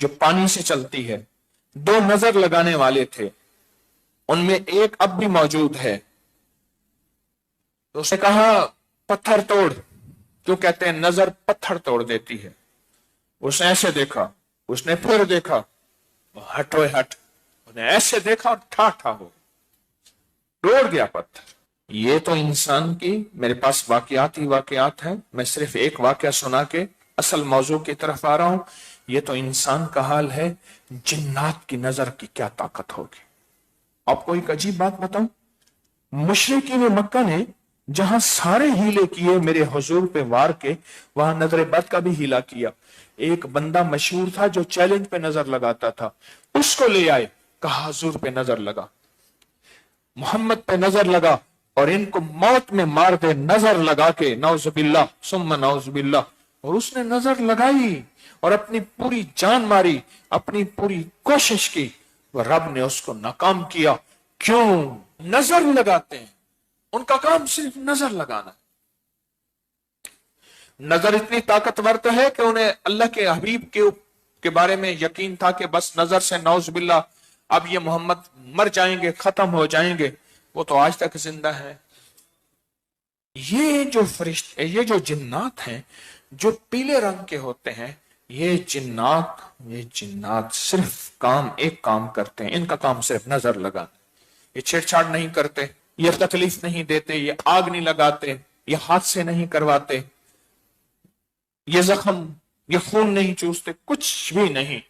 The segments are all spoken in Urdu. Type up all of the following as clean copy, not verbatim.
جو پانی سے چلتی ہے، دو نظر لگانے والے تھے، ان میں ایک اب بھی موجود ہے. تو اس نے کہا پتھر توڑ. کیوں کہتے ہیں نظر پتھر توڑ دیتی ہے. اس نے ایسے دیکھا، اس نے پھر دیکھا، ہٹوئے ہٹ، اس نے ایسے دیکھا اور ٹھا ٹھا ہو توڑ گیا پتھر. یہ تو انسان کی، میرے پاس واقعات ہی واقعات ہیں، میں صرف ایک واقعہ سنا کے اصل موضوع کی طرف آ رہا ہوں. یہ تو انسان کا حال ہے، جنات کی نظر کی کیا طاقت ہوگی. آپ کو ایک عجیب بات بتاؤں، مشرکین مکہ نے جہاں سارے ہیلے کیے میرے حضور پہ وار کے، وہاں نظر بد کا بھی ہیلا کیا. ایک بندہ مشہور تھا جو چیلنج پہ نظر لگاتا تھا، اس کو لے آئے، کہا حضور پہ نظر لگا، محمد پہ نظر لگا اور ان کو موت میں مار دے نظر لگا کے، نعوذ باللہ ثم نعوذ باللہ. اور اس نے نظر لگائی اور اپنی پوری جان ماری، اپنی پوری کوشش کی، وہ رب نے اس کو ناکام کیا. کیوں؟ نظر لگاتے ہیں، ان کا کام صرف نظر لگانا. نظر اتنی طاقتور تو ہے کہ انہیں اللہ کے حبیب کے بارے میں یقین تھا کہ بس نظر سے نعوذ باللہ اب یہ محمد مر جائیں گے، ختم ہو جائیں گے. وہ تو آج تک زندہ ہے. یہ جو فرشتے، یہ جو جنات ہیں جو پیلے رنگ کے ہوتے ہیں، یہ جنات صرف ایک کام کرتے ہیں. ان کا کام صرف نظر لگانا. یہ چھیڑ چھاڑ نہیں کرتے، یہ تکلیف نہیں دیتے، یہ آگ نہیں لگاتے، یہ حادثے نہیں کرواتے، یہ زخم، یہ خون نہیں چوستے، کچھ بھی نہیں.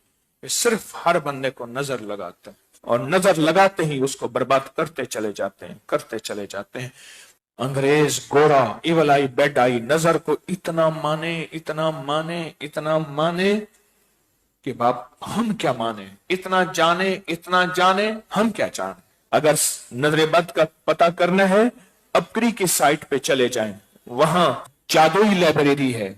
یہ صرف ہر بندے کو نظر لگاتے ہیں اور نظر لگاتے ہی اس کو برباد کرتے چلے جاتے ہیں. انگریز گورا ایول آئی بیڈ آئی نظر کو اتنا مانے کہ باپ ہم کیا مانے، اتنا جانے ہم کیا جانے. اگر نظر بد کا پتہ کرنا ہے، ابکری کی سائٹ پہ چلے جائیں، وہاں جادوئی لائبریری ہے،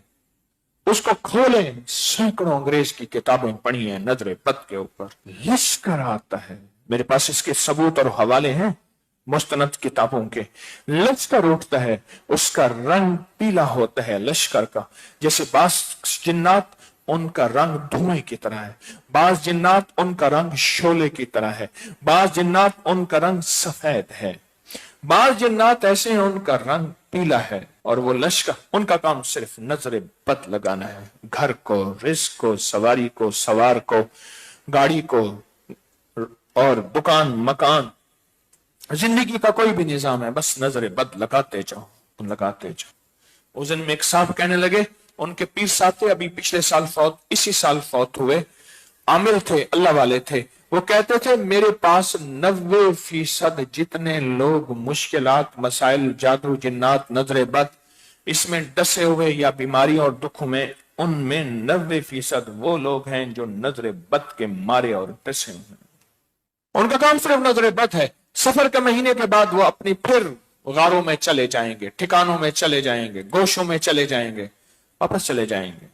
اس کو کھولیں، سینکڑوں انگریز کی کتابیں پڑھی ہیں نظر بد کے اوپر. لشکر آتا ہے، میرے پاس اس کے ثبوت اور حوالے ہیں مستند کتابوں کے. لشکر اٹھتا ہے، اس کا رنگ پیلا ہوتا ہے لشکر کا. جیسے بعض جنات ان کا رنگ دھوئیں کی طرح ہے، بعض جنات ان کا رنگ شعلے کی طرح ہے، بعض جنات ان کا رنگ سفید ہے، بعض جنات ایسے ہیں ان کا رنگ پیلا ہے. اور وہ لشکر، ان کا کام صرف نظر بد لگانا ہے. گھر کو، رزق کو، سواری کو، سوار کو، گاڑی کو اور دکان مکان، زندگی کا کوئی بھی نظام ہے، بس نظر بد لگاتے جاؤ. اس دن میں ایک صاحب کہنے لگے، ان کے پیر صاحب تھے، ابھی پچھلے سال اسی سال فوت ہوئے، عامل تھے، اللہ والے تھے. وہ کہتے تھے میرے پاس 90% جتنے لوگ مشکلات، مسائل، جادو، جنات، نظر بد اس میں ڈسے ہوئے یا بیماری اور دکھوں میں، ان میں 90% وہ لوگ ہیں جو نظر بد کے مارے اور ڈسے ہوئے. ان کا کام صرف نظر بد ہے. سفر کے مہینے کے بعد وہ اپنی پھر غاروں میں چلے جائیں گے، ٹھکانوں میں چلے جائیں گے، گوشوں میں چلے جائیں گے، واپس چلے جائیں گے.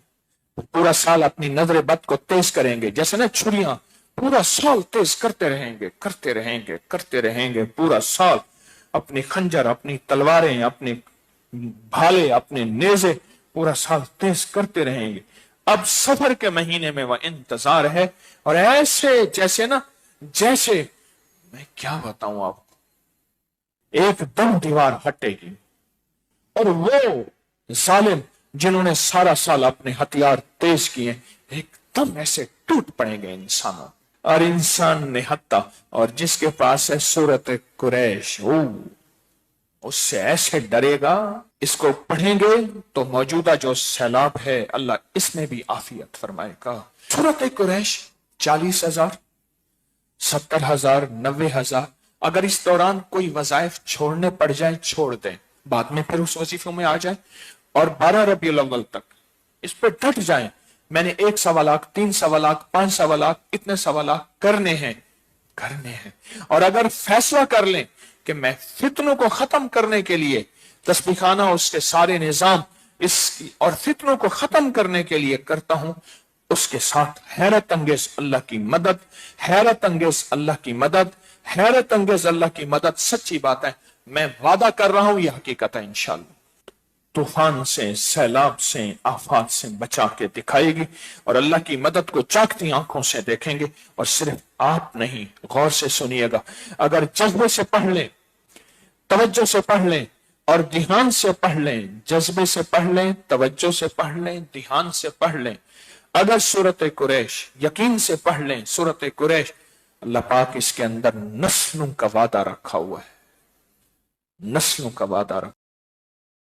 پورا سال اپنی نظر بد کو تیز کریں گے، جیسے نا چھریاں، پورا سال تیز کرتے رہیں گے پورا سال. اپنی خنجر، اپنی تلواریں، اپنے بھالے، اپنے نیزے پورا سال تیز کرتے رہیں گے. اب سفر کے مہینے میں وہ انتظار ہے، اور ایسے جیسے میں کیا بتاؤں آپ کو، ایک دم دیوار ہٹے گی اور وہ ظالم جنہوں نے سارا سال اپنے ہتھیار تیز کیے ایک دم ایسے ٹوٹ پڑیں گے انسانوں. اور انسان نہتا، اور جس کے پاس ہے سورت قریش، اس سے ایسے ڈرے گا. اس کو پڑھیں گے تو موجودہ جو سیلاب ہے اللہ اس میں بھی عافیت فرمائے گا. سورت قریش 40,000، 70,000، 90,000. اگر اس دوران کوئی وظائف چھوڑنے پڑ جائے چھوڑ دیں، بعد میں پھر اس وظیفوں میں آ جائیں، اور 12 ربیع الاول تک اس پہ ڈٹ جائیں. میں نے 1 سوا لاکھ، 3 سوا لاکھ، 5 سوا لاکھ، اتنے سوا لاکھ کرنے ہیں. اور اگر فیصلہ کر لیں کہ میں فتنوں کو ختم کرنے کے لیے تسبیح خانہ، اس کے سارے نظام اور فتنوں کو ختم کرنے کے لیے کرتا ہوں، اس کے ساتھ حیرت انگیز اللہ کی مدد، حیرت انگیز اللہ کی مدد، حیرت انگیز اللہ کی مدد. سچی بات ہے، میں وعدہ کر رہا ہوں، یہ حقیقت ہے انشاءاللہ. طوفان سے، سیلاب سے، آفات سے بچا کے دکھائے گی، اور اللہ کی مدد کو چاکتی آنکھوں سے دیکھیں گے۔ اور صرف آپ نہیں، غور سے سنیے گا، اگر جذبے سے پڑھ لیں، توجہ سے پڑھ لیں اور دھیان سے پڑھ لیں، جذبے سے پڑھ لیں، توجہ سے پڑھ لیں، دھیان سے پڑھ لیں، اگر سورت قریش یقین سے پڑھ لیں، سورت قریش، اللہ پاک اس کے اندر نسلوں کا وعدہ رکھا ہوا ہے، نسلوں کا وعدہ رکھا